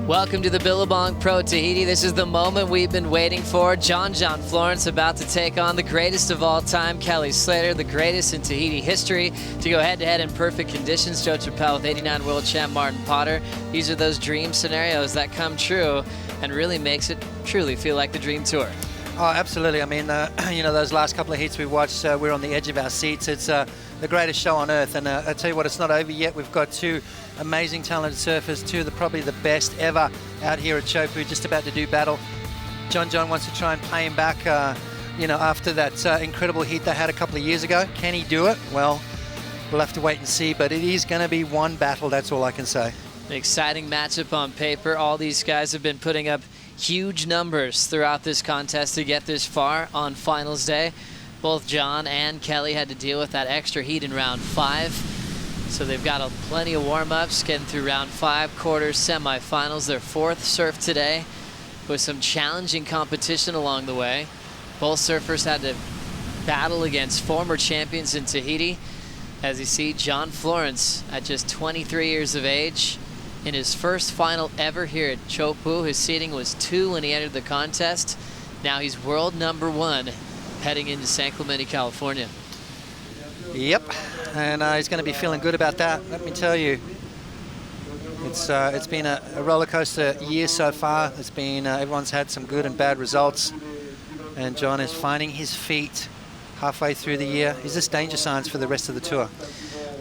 Welcome to the Billabong Pro Tahiti. This is the moment we've been waiting for. John Florence about to take on the greatest of all time, Kelly Slater, the greatest in Tahiti history, to go head-to-head in perfect conditions. Joe Trappell with 89 world champ Martin Potter. These are those dream scenarios that come true and really makes it truly feel like the dream tour. Oh, absolutely. I mean, you know, those last couple of heats we watched, we're on the edge of our seats. It's the greatest show on earth. And I tell you what, it's not over yet. We've got two amazing talented surfers, probably the best ever out here at Chopu, just about to do battle. John wants to try and pay him back, you know, after that incredible heat they had a couple of years ago. Can he do it? Well, we'll have to wait and see, but it is going to be one battle, that's all I can say. An exciting matchup on paper. All these guys have been putting up huge numbers throughout this contest to get this far on finals day. Both John and Kelly had to deal with that extra heat in round 5. So they've got plenty of warm-ups, getting through round 5, quarters, semifinals. Their 4th surf today with some challenging competition along the way. Both surfers had to battle against former champions in Tahiti. As you see, John Florence at just 23 years of age. In his first final ever here at Chopu, his seeding was 2 when he entered the contest. Now he's world #1 heading into San Clemente, California. Yep, and he's going to be feeling good about that, let me tell you. It's been a roller coaster year so far. It's been everyone's had some good and bad results, and John is finding his feet halfway through the year. Is this danger signs for the rest of the tour?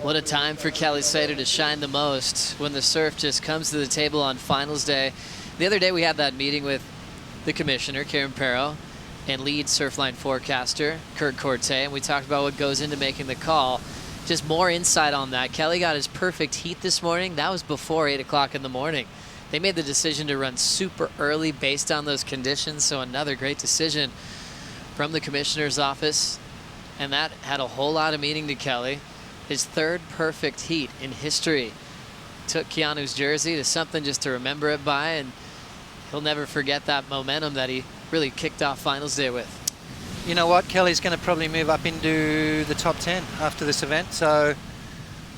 What a time for Kelly Slater to shine the most when the surf just comes to the table on finals day. The other day we had that meeting with the commissioner, Karen Perro, and lead Surfline forecaster, Kurt Corte, and we talked about what goes into making the call. Just more insight on that. Kelly got his perfect heat this morning. That was before 8 o'clock in the morning. They made the decision to run super early based on those conditions, so another great decision from the commissioner's office, and that had a whole lot of meaning to Kelly. His 3rd perfect heat in history. Took Keanu's jersey to something just to remember it by, and he'll never forget that momentum that he really kicked off finals day with. You know what? Kelly's going to probably move up into the top 10 after this event, so,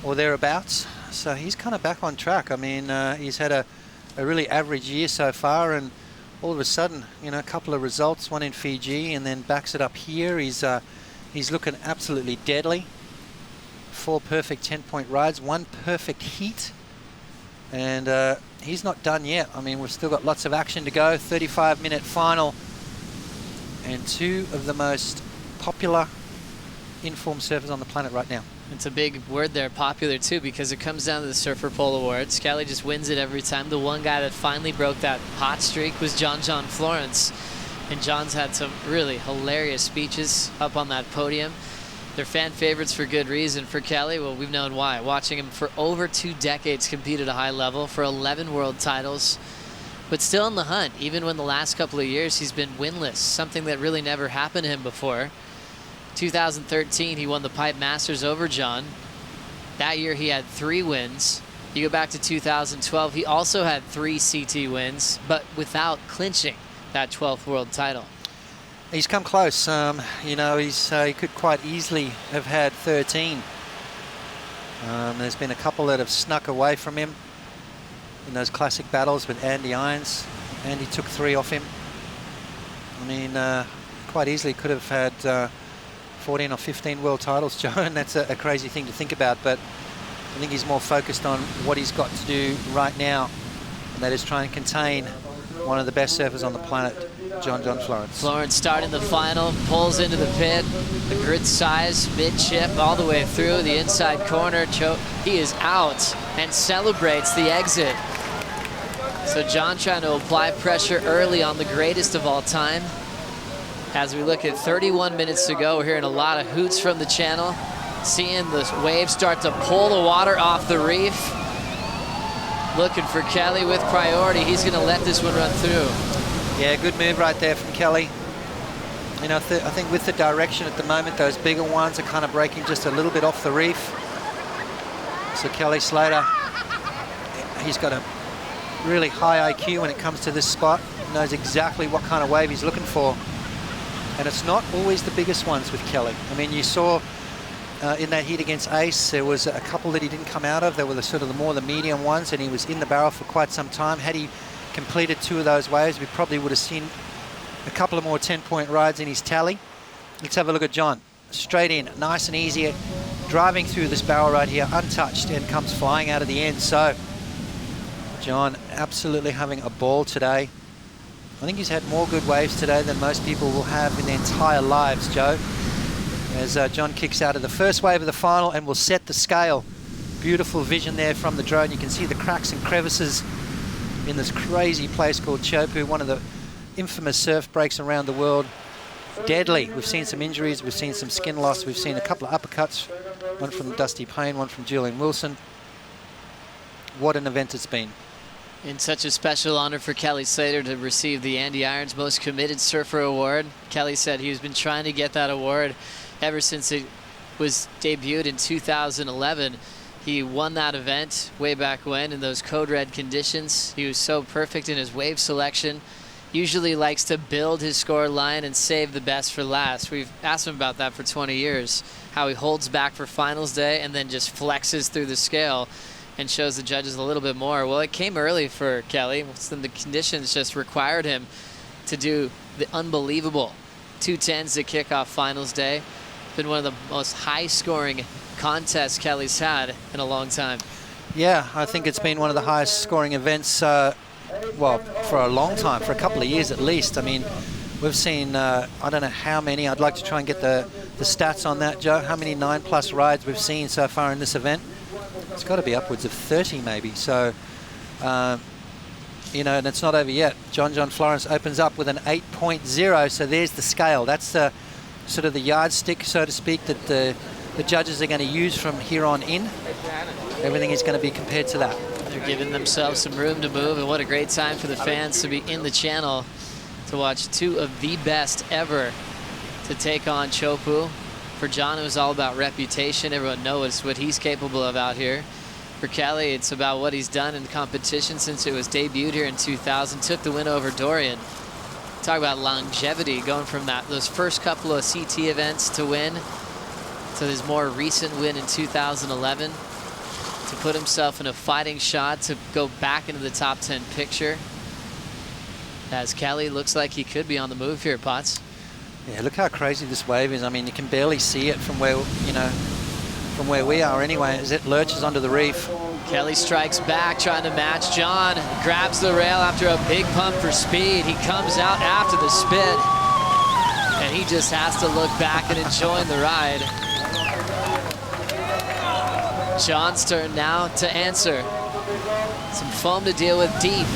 or thereabouts. So he's kind of back on track. I mean, he's had a really average year so far, and all of a sudden, you know, a couple of results, one in Fiji, and then backs it up here. He's looking absolutely deadly. 4 perfect 10-point rides, 1 perfect heat, and he's not done yet. I mean, we've still got lots of action to go. 35-minute final, and 2 of the most popular informed surfers on the planet right now. It's a big word there, popular too, because it comes down to the Surfer Pole Awards. Kelly just wins it every time. The one guy that finally broke that hot streak was John Florence, and John's had some really hilarious speeches up on that podium. They're fan favorites for good reason. For Kelly, well, we've known why. Watching him for over 2 decades compete at a high level for 11 world titles, but still in the hunt, even when the last couple of years he's been winless, something that really never happened to him before. 2013, he won the Pipe Masters over John. That year he had 3 wins. You go back to 2012, he also had 3 CT wins, but without clinching that 12th world title. He's come close. You know, he could quite easily have had 13. There's been a couple that have snuck away from him in those classic battles with Andy Irons. Andy took 3 off him. I mean, quite easily could have had 14 or 15 world titles, Joe, and that's a crazy thing to think about, but I think he's more focused on what he's got to do right now, and that is try and contain one of the best surfers on the planet, John Florence. Florence starting the final, pulls into the pit, the grid size, mid-chip, all the way through the inside corner. He is out and celebrates the exit. So John trying to apply pressure early on the greatest of all time. As we look at 31 minutes to go, we're hearing a lot of hoots from the channel, seeing the waves start to pull the water off the reef. Looking for Kelly with priority. He's going to let this one run through. Yeah, good move right there from Kelly. You know, I think with the direction at the moment, those bigger ones are kind of breaking just a little bit off the reef. So Kelly Slater, he's got a really high IQ when it comes to this spot. He knows exactly what kind of wave he's looking for. And it's not always the biggest ones with Kelly. I mean, you saw in that heat against Ace, there was a couple that he didn't come out of. They were the sort of the more the medium ones, and he was in the barrel for quite some time. Had he completed 2 of those waves, we probably would have seen a couple of more 10-point rides in his tally. Let's have a look at John. Straight in, nice and easy, driving through this barrel right here, untouched, and comes flying out of the end. So John absolutely having a ball today. I think he's had more good waves today than most people will have in their entire lives, Joe. As John kicks out of the first wave of the final and will set the scale. Beautiful vision there from the drone. You can see the cracks and crevices in this crazy place called Chopu, one of the infamous surf breaks around the world. Deadly. We've seen some injuries, we've seen some skin loss, we've seen a couple of uppercuts, one from Dusty Payne, one from Julian Wilson. What an event it's been. In such a special honor for Kelly Slater to receive the Andy Irons Most Committed Surfer Award. Kelly said he's been trying to get that award ever since it was debuted in 2011. He won that event way back when in those code red conditions. He was so perfect in his wave selection. Usually likes to build his score line and save the best for last. We've asked him about that for 20 years, how he holds back for finals day and then just flexes through the scale and shows the judges a little bit more. Well, it came early for Kelly. Then the conditions just required him to do the unbelievable 210s to kick off finals day. Been one of the most high-scoring contests Kelly's had in a long time. Yeah, I think it's been one of the highest scoring events, well, for a long time, for a couple of years at least. I mean, we've seen, I don't know how many. I'd like to try and get the stats on that, Joe. How many 9+ rides we've seen so far in this event? It's got to be upwards of 30 maybe. So, you know, and it's not over yet. John Florence opens up with an 8.0. So there's the scale. That's the sort of the yardstick, so to speak, that the judges are going to use from here on in. Everything is going to be compared to that. They're giving themselves some room to move, and what a great time for the fans to be in the channel to watch 2 of the best ever to take on Chopu. For John, it was all about reputation. Everyone knows what he's capable of out here. For Kelly, it's about what he's done in competition since it was debuted here in 2000. Took the win over Dorian. Talk about longevity, going from those first couple of CT events to win to his more recent win in 2011. To put himself in a fighting shot to go back into the top 10 picture. As Kelly looks like he could be on the move here, Potts. Yeah, look how crazy this wave is. I mean, you can barely see it from where, you know, from where we are anyway, as it lurches under the reef. Kelly strikes back, trying to match John. Grabs the rail after a big pump for speed. He comes out after the spit. And he just has to look back and enjoy the ride. John's turn now to answer. Some foam to deal with deep.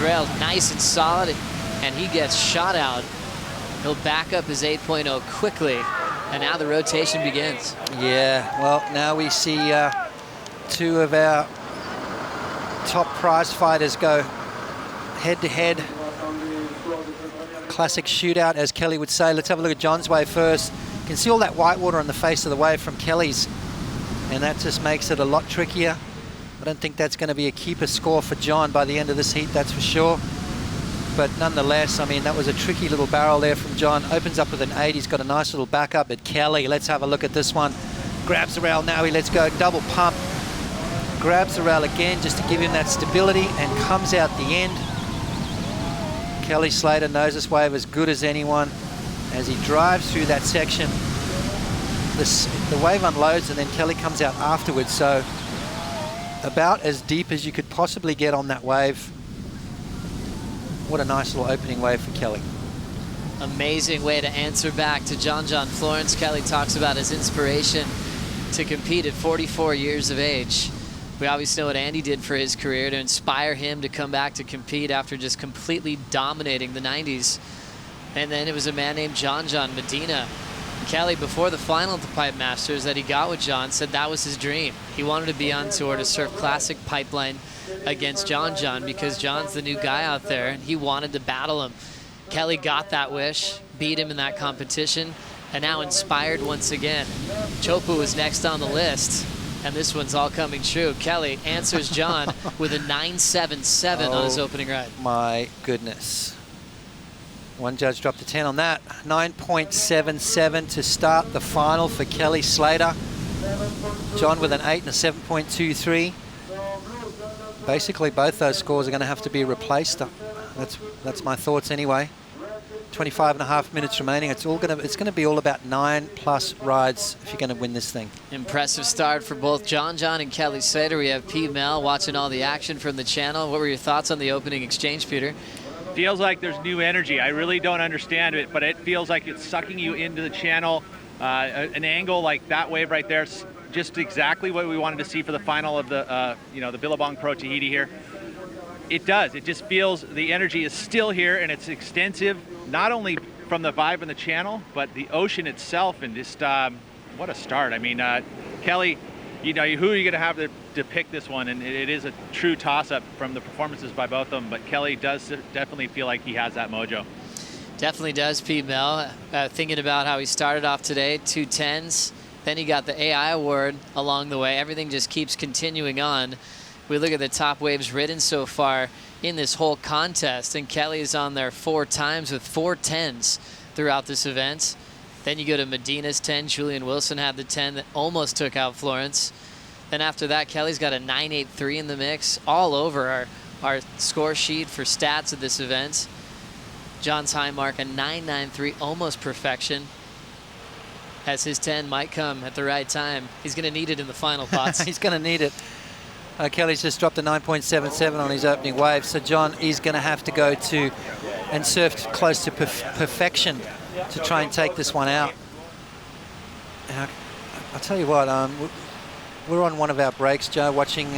Rail nice and solid, and he gets shot out. He'll back up his 8.0 quickly, and now the rotation begins. Yeah, well, now we see 2 of our top prize fighters go head-to-head. Classic shootout, as Kelly would say. Let's have a look at John's wave first. You can see all that white water on the face of the wave from Kelly's, and that just makes it a lot trickier. I don't think that's going to be a keeper score for John by the end of this heat, that's for sure. But nonetheless, I mean, that was a tricky little barrel there from John. Opens up with an 8. He's got a nice little backup at Kelly. Let's have a look at this one. Grabs the rail now. He lets go. Double pump. Grabs the rail again just to give him that stability and comes out the end. Kelly Slater knows this wave as good as anyone. As he drives through that section, the wave unloads and then Kelly comes out afterwards. So about as deep as you could possibly get on that wave. What a nice little opening wave for Kelly. Amazing way to answer back to John Florence. Kelly talks about his inspiration to compete at 44 years of age. We obviously know what Andy did for his career to inspire him to come back to compete after just completely dominating the 90s. And then it was a man named John Medina. Kelly, before the final at the Pipe Masters that he got with John, said that was his dream. He wanted to be on tour to surf classic pipeline against John because John's the new guy out there and he wanted to battle him. Kelly got that wish, beat him in that competition, and now inspired once again. Chopu was next on the list, and this one's all coming true. Kelly answers John with a 9.77 on his opening ride. My goodness. One judge dropped a 10 on that. 9.77 to start the final for Kelly Slater. John with an 8 and a 7.23. basically both those scores are going to have to be replaced. That's my thoughts anyway. 25.5 minutes remaining. It's going to be all about 9+ rides if you're going to win this thing. Impressive start for both John and Kelly Slater. We have P. Mel watching all the action from the channel. What were your thoughts on the opening exchange, Peter? Feels like there's new energy. I really don't understand it, but it feels like it's sucking you into the channel. An angle like that wave right there, just exactly what we wanted to see for the final of the the Billabong Pro Tahiti here. It does. It just feels the energy is still here, and it's extensive, not only from the vibe in the channel, but the ocean itself, and just what a start. I mean, Kelly, who are you going to have to pick this one? And it is a true toss-up from the performances by both of them, but Kelly does definitely feel like he has that mojo. Definitely does, Pete Mel. Thinking about how he started off today, 2 10s, then he got the AI award along the way. Everything just keeps continuing on. We look at the top waves ridden so far in this whole contest, and Kelly is on there 4 times with 4 10s throughout this event. Then you go to Medina's 10. Julian Wilson had the 10 that almost took out Florence. Then after that, Kelly's got a 9.83 in the mix, all over our score sheet for stats of this event. John's high mark, a 9.93, almost perfection. As his 10 might come at the right time. He's going to need it in the final pots. He's going to need it. Kelly's just dropped a 9.77 on his opening wave, so John is going to have to go to and surf close to perfection to try and take this one out. I'll tell you what, we're on one of our breaks, Joe, watching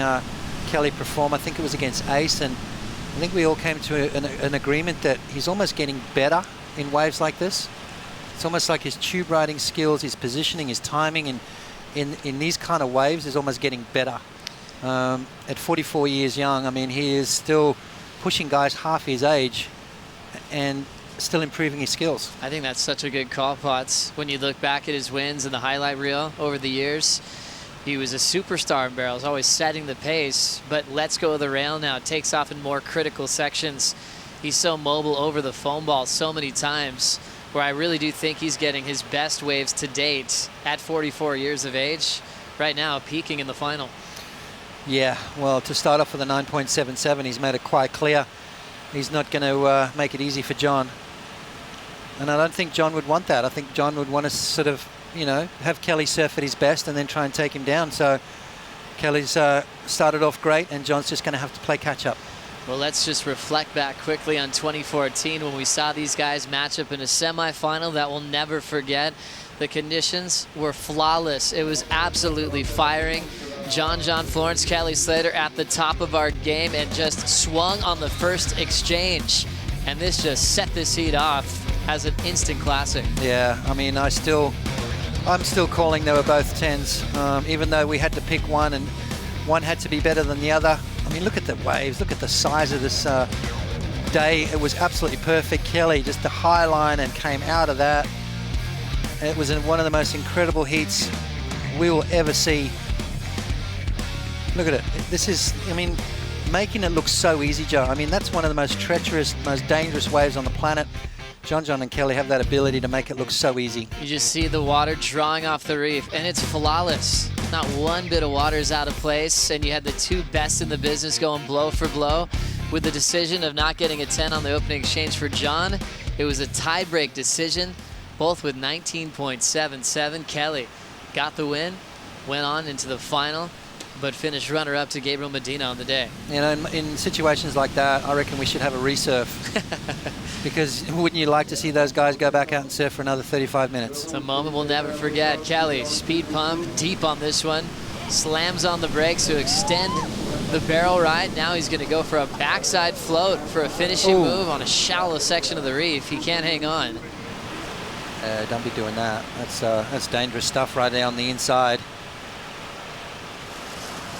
Kelly perform. I think it was against Ace, and I think we all came to an agreement that he's almost getting better in waves like this. It's almost like his tube riding skills, his positioning, his timing, and in these kind of waves is almost getting better. At 44 years young, I mean, he is still pushing guys half his age and still improving his skills. I think that's such a good call, Potts. When you look back at his wins in the highlight reel over the years, he was a superstar in barrels, always setting the pace, but lets go of the rail now, takes off in more critical sections. He's so mobile over the foam ball so many times, where I really do think he's getting his best waves to date at 44 years of age, right now peaking in the final. Yeah, well, to start off with a 9.77, he's made it quite clear he's not going to make it easy for John. And I don't think John would want that. I think John would want to sort of, have Kelly surf at his best and then try and take him down. So Kelly's started off great, and John's just going to have to play catch-up. Well, let's just reflect back quickly on 2014 when we saw these guys match up in a semifinal that we'll never forget. The conditions were flawless. It was absolutely firing. John Florence, Kelly Slater at the top of our game and just swung on the first exchange. And this just set this heat off as an instant classic. Yeah, I mean, I'm still calling they were both 10s, even though we had to pick one and one had to be better than the other. I mean, look at the waves, look at the size of this day. It was absolutely perfect. Kelly just the high line and came out of that. It was one of the most incredible heats we will ever see. Look at it. This is, I mean, making it look so easy, Joe. I mean, that's one of the most treacherous, most dangerous waves on the planet. John and Kelly have that ability to make it look so easy. You just see the water drawing off the reef, and it's flawless. Not one bit of water is out of place, and you had the 2 best in the business going blow for blow. With the decision of not getting a 10 on the opening exchange for John, it was a tie-break decision, both with 19.77. Kelly got the win, went on into the final, but finished runner-up to Gabriel Medina on the day. In situations like that, I reckon we should have a resurf. Because wouldn't you like to see those guys go back out and surf for another 35 minutes? It's a moment we'll never forget. Kelly, speed pump, deep on this one. Slams on the brakes to extend the barrel ride. Now he's going to go for a backside float for a finishing move on a shallow section of the reef. He can't hang on. Don't be doing that. That's dangerous stuff right there on the inside.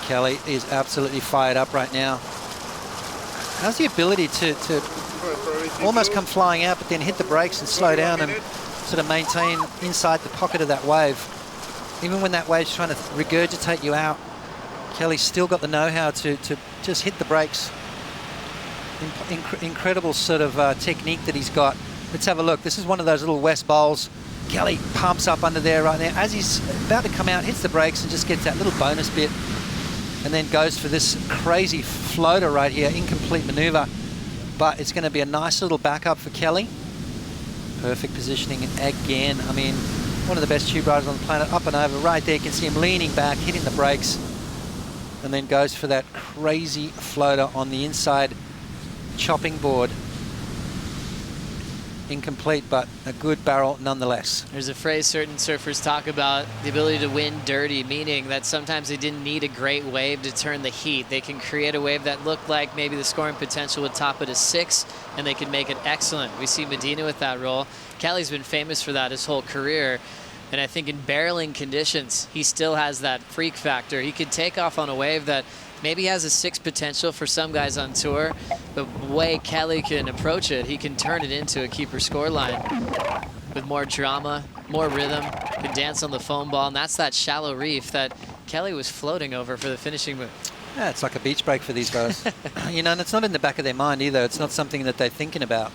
Kelly is absolutely fired up right now. Has the ability to almost come flying out, but then hit the brakes and slow down and sort of maintain inside the pocket of that wave. Even when that wave's trying to regurgitate you out, Kelly's still got the know-how to just hit the brakes. Incredible sort of technique that he's got. Let's have a look. This is one of those little West bowls. Kelly pumps up under there right now. As he's about to come out, hits the brakes and just gets that little bonus bit. and then goes for this crazy floater right here, incomplete maneuver, but it's going to be a nice little backup for Kelly. Perfect positioning again. I mean, one of the best tube riders on the planet, up and over right there. You can see him leaning back, hitting the brakes, and then goes for that crazy floater on the inside chopping board. Incomplete, but a good barrel nonetheless. There's a phrase certain surfers talk about, the ability to win dirty, meaning that sometimes they didn't need a great wave to turn the heat. They can create a wave that looked like maybe the scoring potential would top it a 6, and they can make it excellent. We see Medina with that role. Kelly's been famous for that his whole career. And I think in barreling conditions, he still has that freak factor. He could take off on a wave that maybe has a 6 potential for some guys on tour, but the way Kelly can approach it, he can turn it into a keeper score line with more drama, more rhythm, can dance on the foam ball, and that's that shallow reef that Kelly was floating over for the finishing move. Yeah, it's like a beach break for these guys. You know, and it's not in the back of their mind either. It's not something that they're thinking about.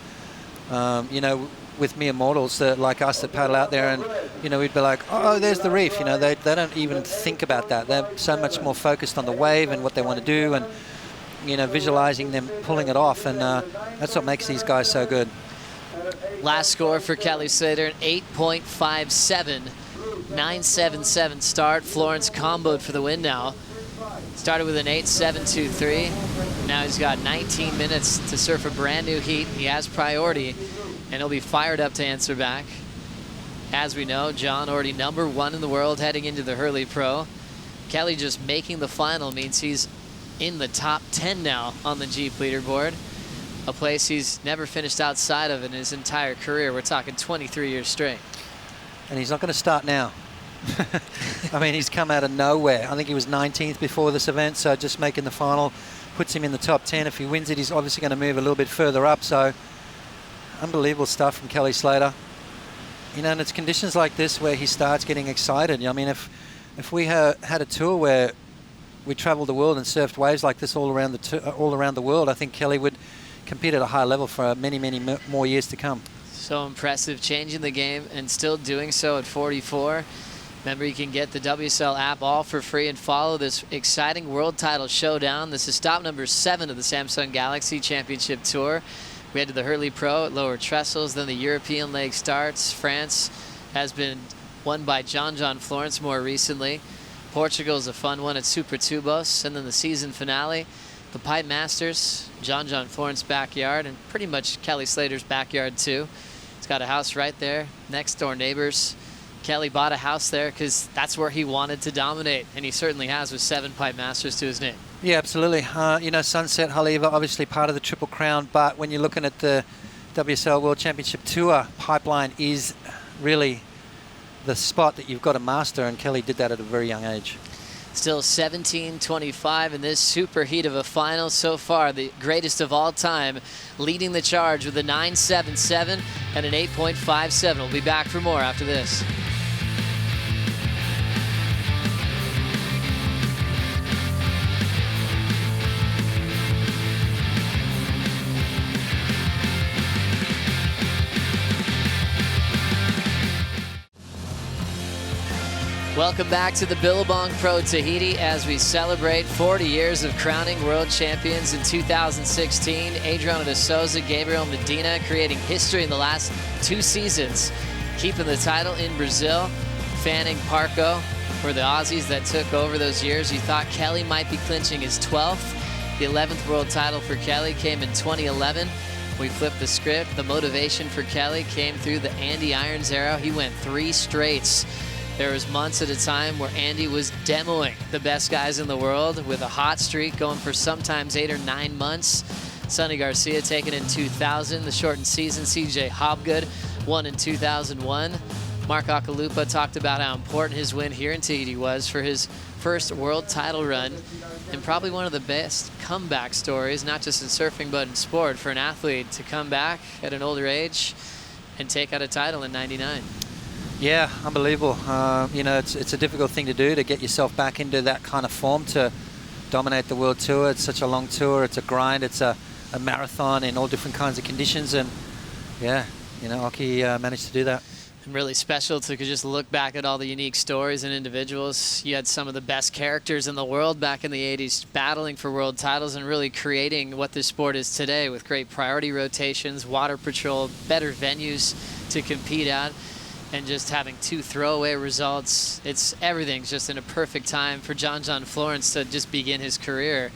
You know, with mere mortals like us that paddle out there, and you know, we'd be like, oh, there's the reef. You know, they don't even think about that. They're so much more focused on the wave and what they want to do, and you know, visualizing them pulling it off, and that's what makes these guys so good. Last score for Kelly Slater, an 8.57, 9.77 start. Florence comboed for the win now. Started with an 8.723. Now he's got 19 minutes to surf a brand new heat. He has priority, and he'll be fired up to answer back. As we know, John already #1 in the world heading into the Hurley Pro. Kelly just making the final means he's in the top 10 now on the Jeep leaderboard, a place he's never finished outside of in his entire career. We're talking 23 years straight. And he's not going to start now. I mean, he's come out of nowhere. I think he was 19th before this event, so just making the final puts him in the top 10. If he wins it, he's obviously going to move a little bit further up. So unbelievable stuff from Kelly Slater. You know, and it's conditions like this where he starts getting excited. I mean, if we had a tour where we traveled the world and surfed waves like this all around the world, I think Kelly would compete at a high level for many, many more years to come. So impressive, changing the game and still doing so at 44. Remember, you can get the WSL app all for free and follow this exciting world title showdown. This is stop number 7 of the Samsung Galaxy Championship Tour. We head to the Hurley Pro at Lower Trestles, then the European leg starts. France has been won by John Florence more recently. Portugal's a fun one at Super Tubos, and then the season finale, the Pipe Masters, John Florence backyard, and pretty much Kelly Slater's backyard too. He's got a house right there, next door neighbors. Kelly bought a house there because that's where he wanted to dominate, and he certainly has with 7 Pipe Masters to his name. Yeah, absolutely. You know, Sunset Haleiwa, obviously part of the Triple Crown, but when you're looking at the WSL World Championship Tour, Pipeline is really the spot that you've got to master, and Kelly did that at a very young age. Still 17-25 in this super heat of a final so far, the greatest of all time, leading the charge with a 9.77 and an 8.57. We'll be back for more after this. Welcome back to the Billabong Pro Tahiti as we celebrate 40 years of crowning world champions in 2016. Adriano de Souza, Gabriel Medina creating history in the last 2 seasons, keeping the title in Brazil. Fanning, Parco were the Aussies that took over those years. You thought Kelly might be clinching his 12th. The 11th world title for Kelly came in 2011. We flipped the script. The motivation for Kelly came through the Andy Irons era. He went 3 straights. There was months at a time where Andy was demoing the best guys in the world with a hot streak going for sometimes 8 or 9 months. Sonny Garcia taken in 2000, the shortened season. CJ Hobgood won in 2001. Mark Akalupa talked about how important his win here in Tahiti was for his first world title run, and probably one of the best comeback stories, not just in surfing but in sport, for an athlete to come back at an older age and take out a title in '99. Yeah, unbelievable. You know, it's a difficult thing to do, to get yourself back into that kind of form, to dominate the world tour. It's such a long tour. It's a grind. It's a marathon in all different kinds of conditions. And yeah, you know, Aki managed to do that. Really special to just look back at all the unique stories and individuals. You had some of the best characters in the world back in the 80s battling for world titles and really creating what this sport is today with great priority rotations, water patrol, better venues to compete at, and just having 2 throwaway results. Everything's just in a perfect time for John Florence to just begin his career.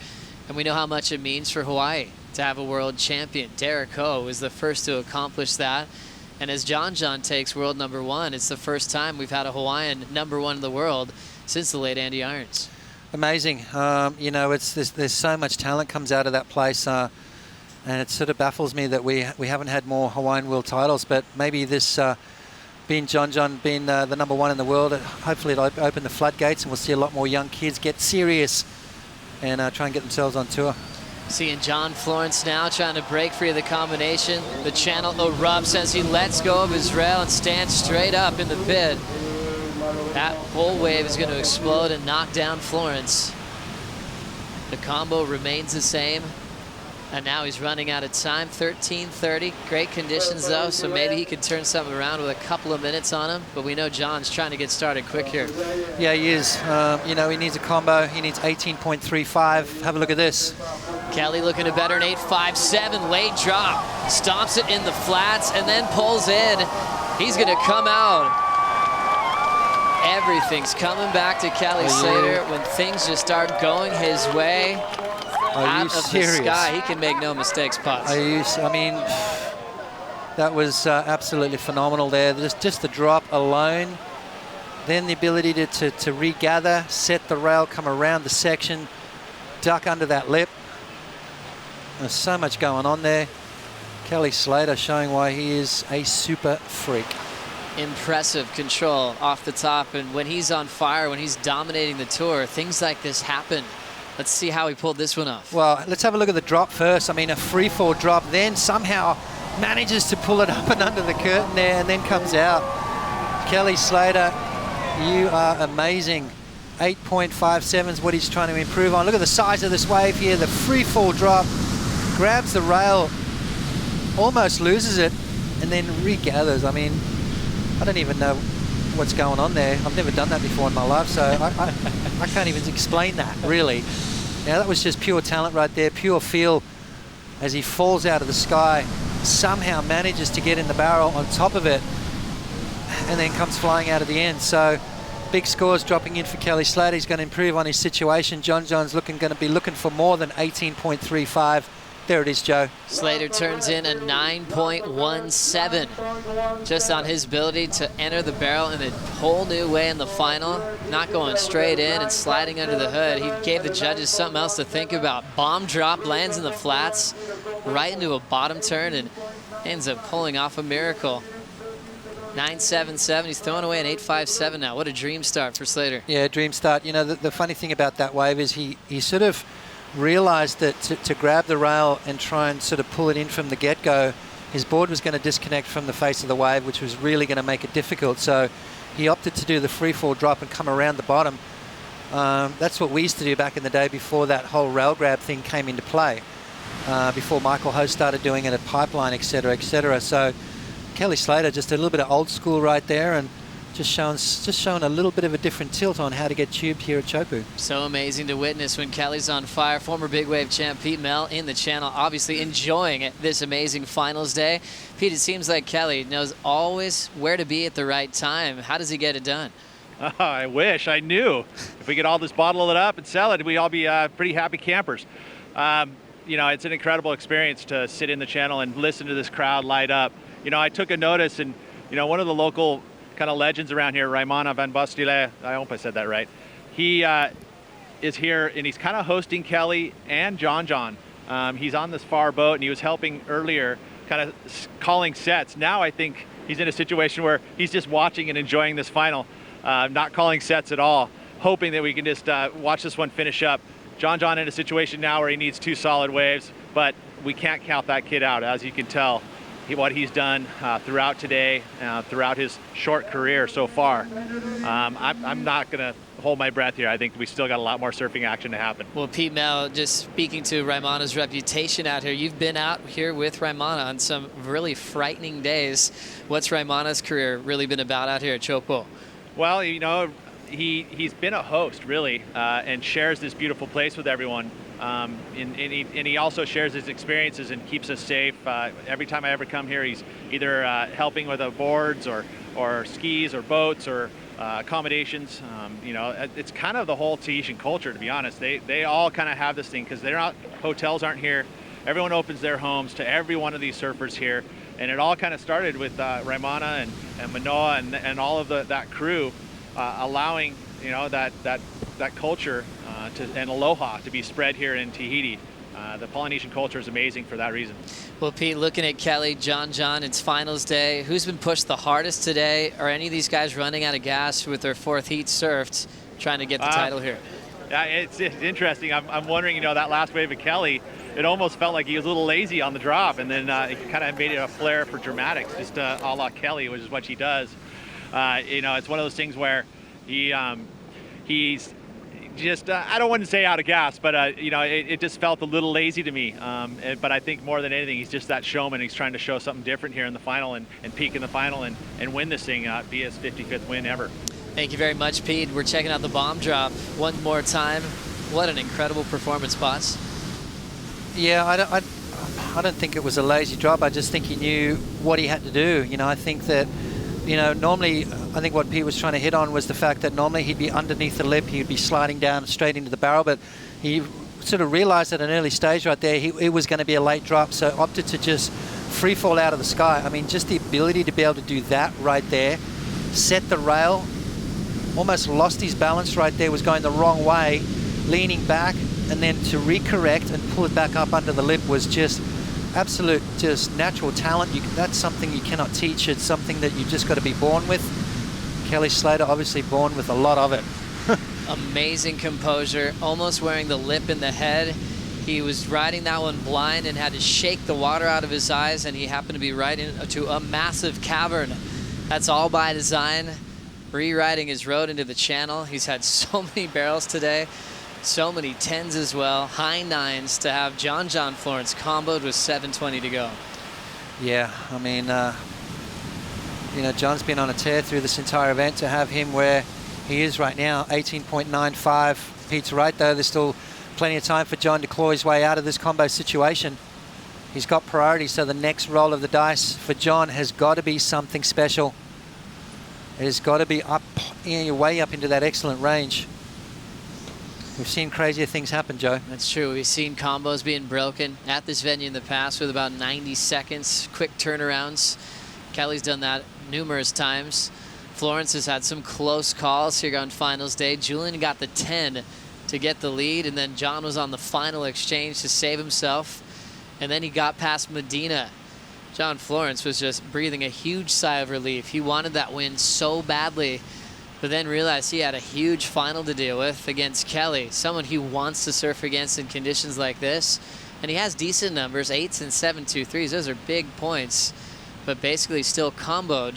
And we know how much it means for Hawaii to have a world champion. Derek Ho was the first to accomplish that. And as John takes world #1, it's the first time we've had a Hawaiian #1 in the world since the late Andy Irons. Amazing. You know, there's so much talent comes out of that place, and it sort of baffles me that we haven't had more Hawaiian world titles. But maybe this, being John being the #1 in the world, hopefully it'll open the floodgates and we'll see a lot more young kids get serious and try and get themselves on tour. Seeing John Florence now trying to break free of the combination. The channel erupts as he lets go of his rail and stands straight up in the pit. That whole wave is going to explode and knock down Florence. The combo remains the same. And now he's running out of time, 13:30. Great conditions though, so maybe he could turn something around with a couple of minutes on him. But we know John's trying to get started quick here. Yeah, he is. You know, he needs a combo. He needs 18.35. Have a look at this. Kelly looking to better an 8.57, late drop. Stomps it in the flats and then pulls in. He's gonna come out. Everything's coming back to Kelly Slater when things just start going his way. Out of the sky, he can make no mistakes, Potts. I mean, that was absolutely phenomenal there. Just the drop alone. Then the ability to regather, set the rail, come around the section, duck under that lip. There's so much going on there. Kelly Slater showing why he is a super freak. Impressive control off the top, and when he's on fire, when he's dominating the tour, things like this happen. Let's see how he pulled this one off. Well, let's have a look at the drop first. I mean, a free fall drop, then somehow manages to pull it up and under the curtain there and then comes out. Kelly Slater, you are amazing. 8.57 is what he's trying to improve on. Look at the size of this wave here, the free fall drop, grabs the rail, almost loses it, and then regathers. I mean, I don't even know what's going on there. I've never done that before in my life, so I can't even explain that, really. Now, that was just pure talent right there, pure feel as he falls out of the sky, somehow manages to get in the barrel on top of it, and then comes flying out of the end. So, big scores dropping in for Kelly Slater. He's going to improve on his situation. John's going to be looking for more than 18.35. There it is, Joe. Slater turns in a 9.17 just on his ability to enter the barrel in a whole new way in the final, not going straight in and sliding under the hood. He gave the judges something else to think about. Bomb drop, lands in the flats, right into a bottom turn, and ends up pulling off a miracle. 9.77, he's throwing away an 8.57 now. What a dream start for Slater. Yeah, dream start. You know, the funny thing about that wave is he sort of realized that to grab the rail and try and sort of pull it in from the get-go, his board was going to disconnect from the face of the wave, which was really going to make it difficult. So he opted to do the free fall drop and come around the bottom. That's what we used to do back in the day before that whole rail grab thing came into play, before Michael Ho started doing it at Pipeline, etc., etc. So Kelly Slater, just a little bit of old school right there, and just showing a little bit of a different tilt on how to get tubed here at Chopu. So amazing to witness when Kelly's on fire. Former big wave champ Pete Mel in the channel, obviously enjoying this amazing finals day. Pete, it seems like Kelly knows always where to be at the right time. How does he get it done? Oh, I wish I knew. If we could all just bottle it up and sell it, we'd all be pretty happy campers. You know, it's an incredible experience to sit in the channel and listen to this crowd light up. You know, I took a notice, and, you know, one of the local kind of legends around here, Raimana Van Bastile, I hope I said that right. He is here, and he's kind of hosting Kelly and John. He's on this far boat, and he was helping earlier, kind of calling sets. Now I think he's in a situation where he's just watching and enjoying this final, not calling sets at all, hoping that we can just watch this one finish up. John in a situation now where he needs 2 solid waves, but we can't count that kid out, as you can tell. What he's done throughout today, throughout his short career so far. I'm not gonna hold my breath here. I think we still got a lot more surfing action to happen. Well, Pete Mel, just speaking to Raimana's reputation out here, you've been out here with Raimana on some really frightening days. What's Raimana's career really been about out here at Chopo? Well, you know, he's been a host, really, and shares this beautiful place with everyone. And he also shares his experiences and keeps us safe. Every time I ever come here, he's either helping with the boards or skis or boats or accommodations. You know, it's kind of the whole Tahitian culture, to be honest. They all kind of have this thing because hotels aren't here. Everyone opens their homes to every one of these surfers here. And it all kind of started with Raimana and Manoa and all of that crew allowing, you know, that culture and aloha to be spread here in Tahiti. The Polynesian culture is amazing for that reason. Well, Pete, looking at Kelly, John, it's finals day. Who's been pushed the hardest today? Are any of these guys running out of gas with their fourth heat surfed, trying to get the title here? Yeah, it's interesting. I'm wondering, you know, that last wave of Kelly, it almost felt like he was a little lazy on the drop, and then he kind of made it a flare for dramatics, just a la Kelly, which is what she does. You know, it's one of those things where he's just, I don't want to say out of gas, but, you know, it just felt a little lazy to me. But I think more than anything, he's just that showman. He's trying to show something different here in the final and peak in the final and win this thing, be his 55th win ever. Thank you very much, Pete. We're checking out the bomb drop one more time. What an incredible performance, Potts. Yeah, I don't think it was a lazy drop. I just think he knew what he had to do. You know, I think that, you know, normally, I think what Pete was trying to hit on was the fact that normally he'd be underneath the lip, he'd be sliding down straight into the barrel, but he sort of realized at an early stage right there, it was going to be a late drop, so opted to just free fall out of the sky. I mean, just the ability to be able to do that right there, set the rail, almost lost his balance right there, was going the wrong way, leaning back, and then to recorrect and pull it back up under the lip was just absolute, just natural talent. That's something you cannot teach. It's something that you've just got to be born with. Kelly Slater obviously born with a lot of it. Amazing composure, almost wearing the lip in the head. He was riding that one blind and had to shake the water out of his eyes, and he happened to be right into a massive cavern. That's all by design. Rewriting his road into the channel. He's had so many barrels today, so many 10s as well, high 9s to have John Florence comboed with 7:20 to go. Yeah, I mean, you know, John's been on a tear through this entire event. To have him where he is right now, 18.95. Pete's right, though. There's still plenty of time for John to claw his way out of this combo situation. He's got priority, so the next roll of the dice for John has got to be something special. It has got to be up, you know, way up into that excellent range. We've seen crazier things happen, Joe. That's true. We've seen combos being broken at this venue in the past with about 90 seconds, quick turnarounds. Kelly's done that numerous times. Florence has had some close calls here on finals day. Julian got the 10 to get the lead, and then John was on the final exchange to save himself. And then he got past Medina. John Florence was just breathing a huge sigh of relief. He wanted that win so badly, but then realized he had a huge final to deal with against Kelly, someone he wants to surf against in conditions like this. And he has decent numbers, 8s and 7.23s. Those are big points, but basically still comboed.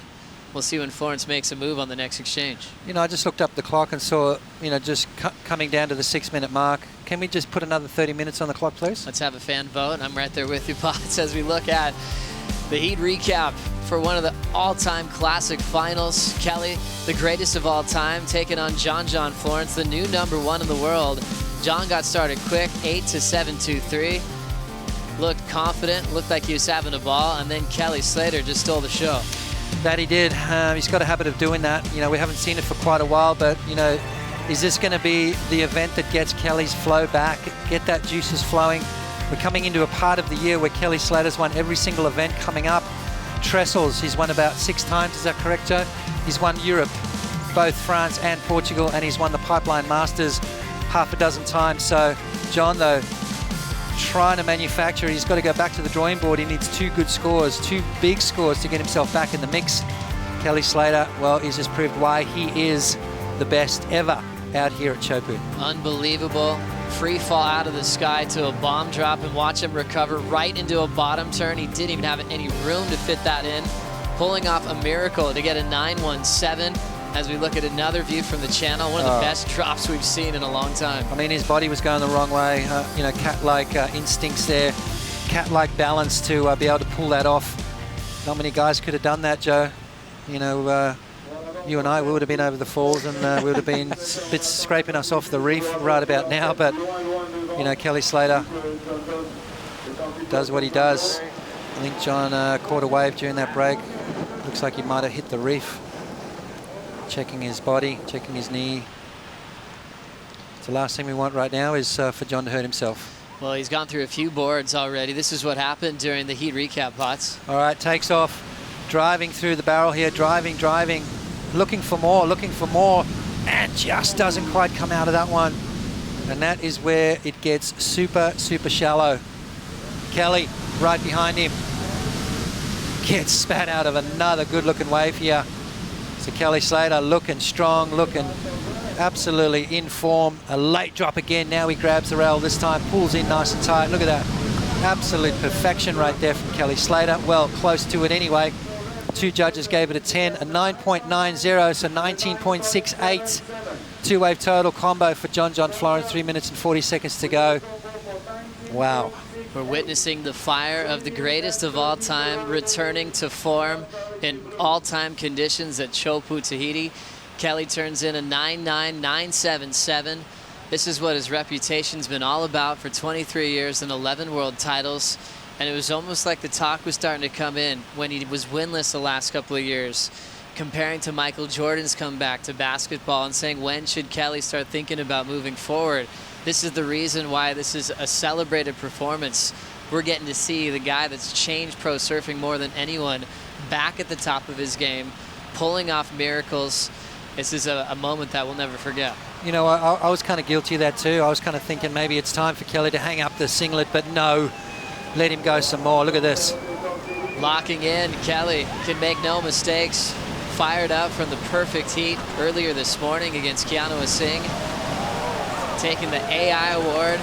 We'll see when Florence makes a move on the next exchange. You know, I just looked up the clock and saw, you know, just coming down to the 6-minute mark. Can we just put another 30 minutes on the clock, please? Let's have a fan vote. I'm right there with you, Potts, as we look at the heat recap for one of the all-time classic finals. Kelly, the greatest of all time, taking on John Florence, the new #1 in the world. John got started quick, 8 to 7.23. Looked confident, looked like he was having a ball, and then Kelly Slater just stole the show. That he did. He's got a habit of doing that. You know, we haven't seen it for quite a while, but, you know, is this going to be the event that gets Kelly's flow back, get that juices flowing? We're coming into a part of the year where Kelly Slater's won every single event coming up. Trestles, he's won about 6 times, is that correct, Joe? He's won Europe, both France and Portugal, and he's won the Pipeline Masters half a dozen times. So John, though, trying to manufacture, he's got to go back to the drawing board. He needs 2 good scores, 2 big scores to get himself back in the mix. Kelly Slater, well, he's just proved why he is the best ever out here at Chopu. Unbelievable. Free fall out of the sky to a bomb drop, and watch him recover right into a bottom turn. He didn't even have any room to fit that in. Pulling off a miracle to get a 9.17. as we look at another view from the channel. One of the best drops we've seen in a long time. I mean, his body was going the wrong way. You know, cat-like instincts there, cat-like balance to be able to pull that off. Not many guys could have done that, Joe. You know, you and I, we would have been over the falls, and we would have been a bit scraping us off the reef right about now. But, you know, Kelly Slater does what he does. I think John caught a wave during that break. Looks like he might have hit the reef. Checking his body, checking his knee. The last thing we want right now is for John to hurt himself. Well, he's gone through a few boards already. This is what happened during the heat recap pots. All right, takes off, driving through the barrel here, driving, looking for more, and just doesn't quite come out of that one. And that is where it gets super, super shallow. Kelly right behind him gets spat out of another good-looking wave here. So Kelly Slater looking strong, looking absolutely in form. A late drop again. Now he grabs the rail this time, pulls in nice and tight. Look at that. Absolute perfection right there from Kelly Slater. Well, close to it anyway. Two judges gave it a 10, a 9.90, so 19.68. Two-wave total combo for John Florence, 3 minutes and 40 seconds to go. Wow. We're witnessing the fire of the greatest of all time returning to form in all-time conditions at Chopu, Tahiti. Kelly turns in a 9.9977. This is what his reputation's been all about for 23 years and 11 world titles. And it was almost like the talk was starting to come in when he was winless the last couple of years, comparing to Michael Jordan's comeback to basketball and saying, when should Kelly start thinking about moving forward? This is the reason why this is a celebrated performance. We're getting to see the guy that's changed pro surfing more than anyone back at the top of his game, pulling off miracles. This is a moment that we'll never forget. You know, I was kind of guilty of that too. I was kind of thinking maybe it's time for Kelly to hang up the singlet, but no, let him go some more. Look at this. Locking in, Kelly can make no mistakes. Fired up from the perfect heat earlier this morning against Keanu Singh. Taking the AI award.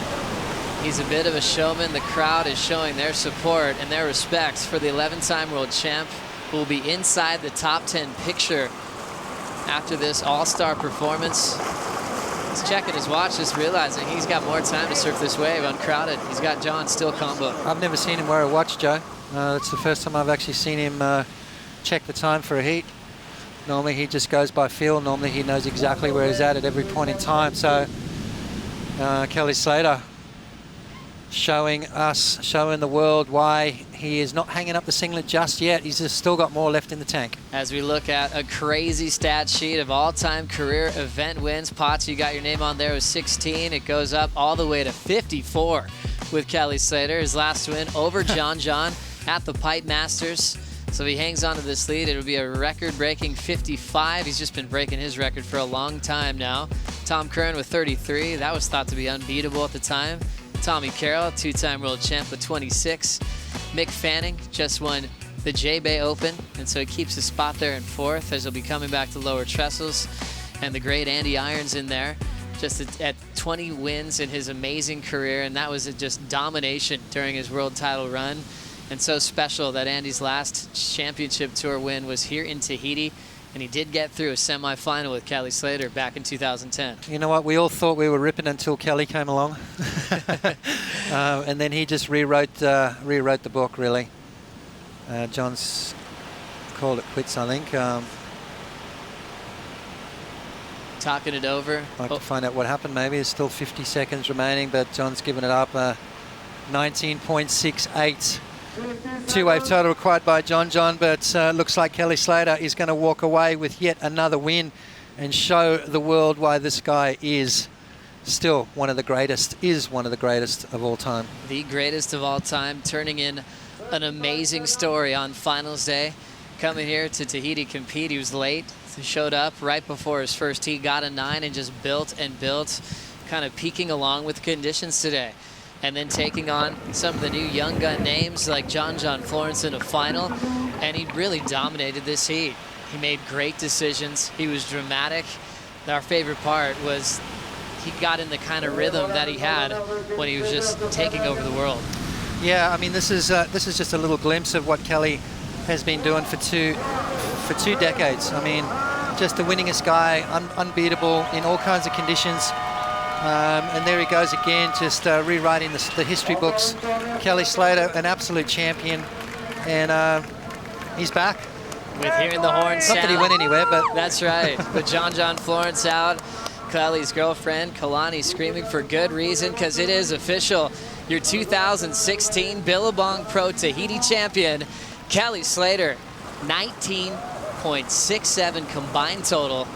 He's a bit of a showman. The crowd is showing their support and their respect for the 11-time world champ, who will be inside the top 10 picture after this all-star performance. He's checking his watch, just realizing he's got more time to surf this wave uncrowded. He's got John still combo. I've never seen him wear a watch, Joe. It's the first time I've actually seen him check the time for a heat. Normally he just goes by feel. Normally he knows exactly where he's at every point in time. So Kelly Slater showing the world why he is not hanging up the singlet just yet. He's just still got more left in the tank. As we look at a crazy stat sheet of all-time career event wins, Potts, you got your name on there, was 16. It goes up all the way to 54 with Kelly Slater. His last win over John at the Pipe Masters. So if he hangs on to this lead, it'll be a record-breaking 55. He's just been breaking his record for a long time now. Tom Curran with 33. That was thought to be unbeatable at the time. Tommy Carroll, two-time world champ with 26. Mick Fanning just won the J-Bay Open, and so he keeps his spot there in fourth as he'll be coming back to lower trestles. And the great Andy Irons in there, just at 20 wins in his amazing career, and that was just domination during his world title run. And so special that Andy's last championship tour win was here in Tahiti, and he did get through a semifinal with Kelly Slater back in 2010. You know what? We all thought we were ripping until Kelly came along. And then he just rewrote the book, really. John's called it quits, I think. Talking it over. I'd like to find out what happened, maybe. There's still 50 seconds remaining, but John's given it up. 19.68. Two-wave total required by John, but looks like Kelly Slater is going to walk away with yet another win and show the world why this guy is still one of the greatest of all time. The greatest of all time, turning in an amazing story on finals day. Coming here to Tahiti compete, he was late. He showed up right before his first tee, got a 9, and just built and built, kind of peaking along with the conditions today. And then taking on some of the new young gun names like John Florence in a final, and he really dominated this heat. He made great decisions. He was dramatic. Our favorite part was he got in the kind of rhythm that he had when he was just taking over the world. Yeah, I mean, this is just a little glimpse of what Kelly has been doing for two decades. I mean, just the winningest guy, unbeatable in all kinds of conditions. And there he goes again, just rewriting the history books. Kelly Slater, an absolute champion, and he's back. With hearing the horn sound. Not that he went anywhere, but... That's right. With John Florence out, Kelly's girlfriend, Kalani, screaming for good reason, because it is official. Your 2016 Billabong Pro Tahiti champion, Kelly Slater, 19.67 combined total,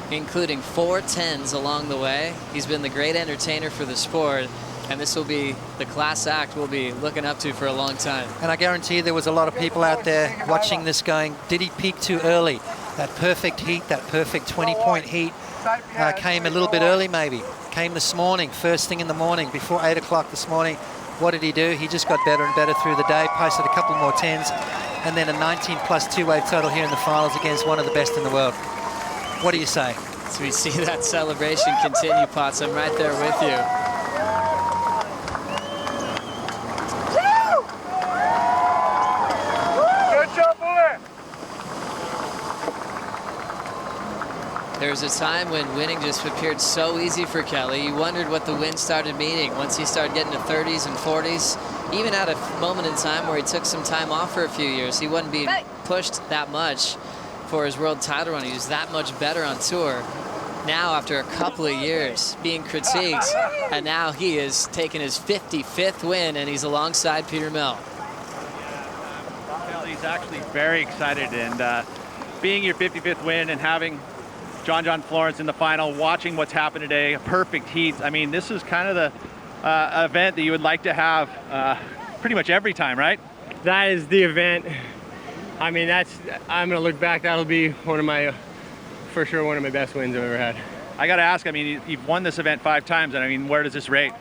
including 4 10s along the way. He's been the great entertainer for the sport, and this will be the class act we'll be looking up to for a long time. And I guarantee there was a lot of people out there watching this going, did he peak too early? That perfect heat, that perfect 20-point heat came a little bit early maybe. Came this morning, first thing in the morning, before 8 o'clock this morning. What did he do? He just got better and better through the day, posted a couple more 10s, and then a 19+ two-wave total here in the finals against one of the best in the world. What do you say? So we see that celebration continue, Potts. I'm right there with you. There was a time when winning just appeared so easy for Kelly. You wondered what the win started meaning once he started getting to 30s and 40s. Even at a moment in time where he took some time off for a few years, he wasn't being pushed that much for his world title run. He was that much better on tour. Now, after a couple of years being critiqued, and now he is taking his 55th win, and he's alongside Peter Mill. Kelly's actually very excited, and being your 55th win and having John Florence in the final, watching what's happened today, a perfect heat. I mean, this is kind of the event that you would like to have pretty much every time, right? That is the event. I mean, I'm gonna look back, that'll be for sure one of my best wins I've ever had. I gotta ask, I mean, you've won this event 5 times, and I mean, where does this rate?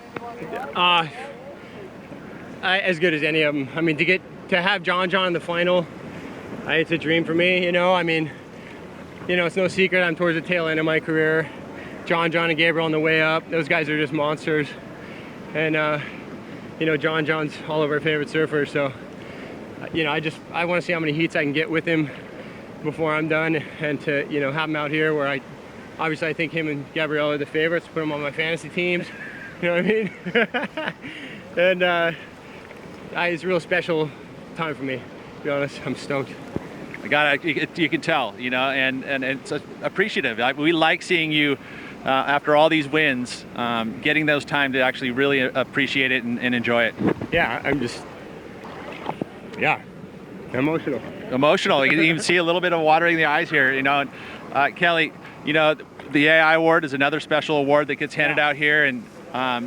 As good as any of them. I mean, to have John in the final, it's a dream for me, you know? I mean, you know, it's no secret I'm towards the tail end of my career. John and Gabriel on the way up. Those guys are just monsters. And, you know, John's all of our favorite surfers. So, you know, I want to see how many heats I can get with him before I'm done, and to, you know, have him out here where obviously I think him and Gabriel are the favorites, put them on my fantasy teams. You know what I mean? And it's a real special time for me, to be honest. I'm stoked. You can tell, you know, and it's appreciative. We like seeing you after all these wins, getting those time to actually really appreciate it and enjoy it. Yeah, emotional. Emotional. You can even see a little bit of watering in the eyes here, you know. And, Kelly, you know, the AI award is another special award that gets handed out here, and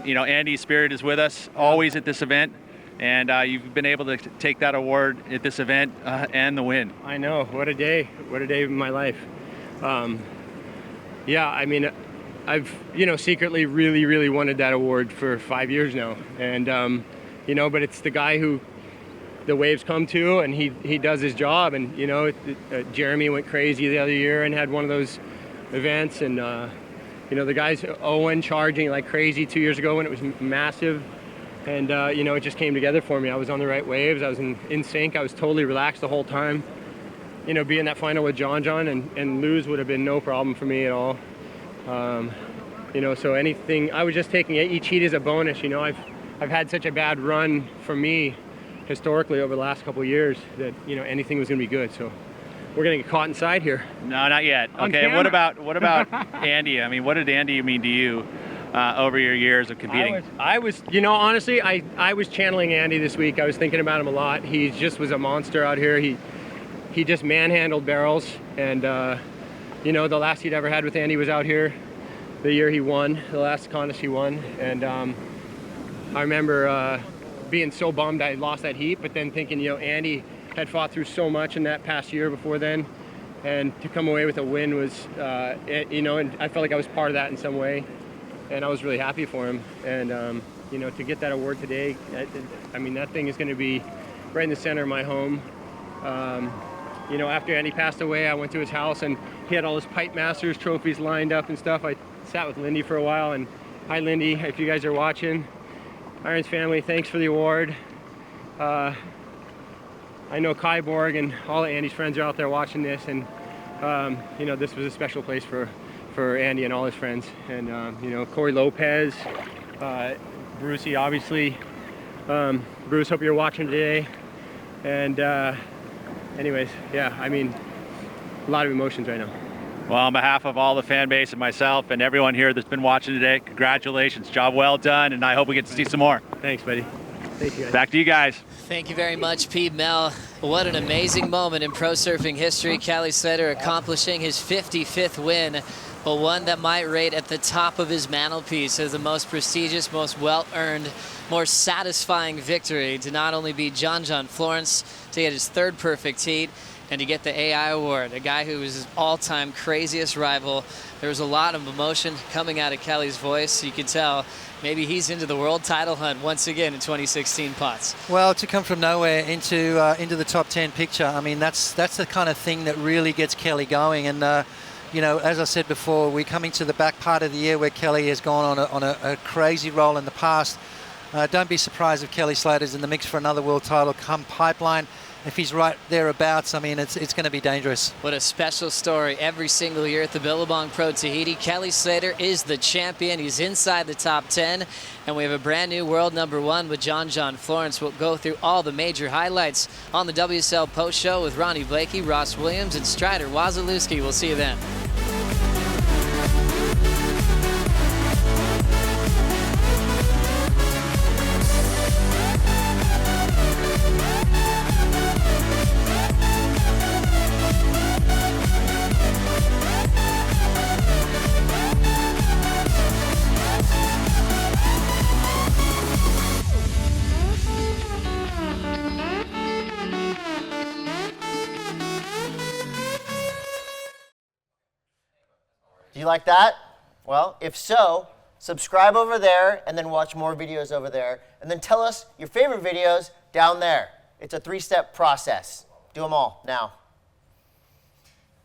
you know, Andy's spirit is with us always at this event. And you've been able to take that award at this event and the win. I know, what a day in my life. Yeah, I mean, I've, you know, secretly really wanted that award for 5 years now. And, you know, but it's the guy who the waves come to, and he does his job. And, you know, Jeremy went crazy the other year and had one of those events. And, you know, the guys, Owen charging like crazy 2 years ago when it was massive. And, you know, it just came together for me. I was on the right waves. I was in sync. I was totally relaxed the whole time. You know, being that final with John and lose would have been no problem for me at all. You know, so anything, I was just taking each heat as a bonus. You know, I've had such a bad run for me historically over the last couple of years that, you know, anything was going to be good. So we're going to get caught inside here. No, not yet. Okay, what about Andy? I mean, what did Andy mean to you over your years of competing? I was, you know, honestly, I was channeling Andy this week. I was thinking about him a lot. He just was a monster out here. He just manhandled barrels, and you know, the last he'd ever had with Andy was out here the year he won, the last contest he won. And I remember being so bummed I lost that heat, but then thinking, you know, Andy had fought through so much in that past year before then, and to come away with a win was, you know, and I felt like I was part of that in some way. And I was really happy for him. And, you know, to get that award today, I mean, that thing is going to be right in the center of my home. You know, after Andy passed away, I went to his house, and he had all his Pipe Masters trophies lined up and stuff. I sat with Lindy for a while, and hi, Lindy, if you guys are watching. Irons family, thanks for the award. I know Kai Borg and all of Andy's friends are out there watching this, and you know, this was a special place for Andy and all his friends. And, you know, Corey Lopez, Brucey, obviously. Bruce, hope you're watching today. And anyways, yeah, I mean, a lot of emotions right now. Well, on behalf of all the fan base and myself and everyone here that's been watching today, congratulations. Job well done, and I hope we get to see some more. Thanks, buddy. Thank you, guys. Back to you guys. Thank you very much, Pete Mel. What an amazing moment in pro surfing history. Kelly Slater accomplishing his 55th win, but one that might rate at the top of his mantelpiece as the most prestigious, most well-earned, more satisfying victory to not only beat John Florence to get his 3rd perfect heat and to get the AI award, a guy who was his all-time craziest rival. There was a lot of emotion coming out of Kelly's voice. You could tell maybe he's into the world title hunt once again in 2016 Potts. Well, to come from nowhere into the top 10 picture, I mean, that's the kind of thing that really gets Kelly going. And you know, as I said before, we're coming to the back part of the year where Kelly has gone on a crazy roll in the past. Don't be surprised if Kelly Slater's in the mix for another world title come pipeline. If he's right thereabouts, I mean, it's going to be dangerous. What a special story every single year at the Billabong Pro Tahiti. Kelly Slater is the champion. He's inside the top 10. And we have a brand new world #1 with John Florence. We'll go through all the major highlights on the WSL Post Show with Ronnie Blakey, Ross Williams, and Strider Wazalewski. We'll see you then. Do you like that? Well, if so, subscribe over there and then watch more videos over there. And then tell us your favorite videos down there. It's a 3-step process. Do them all now.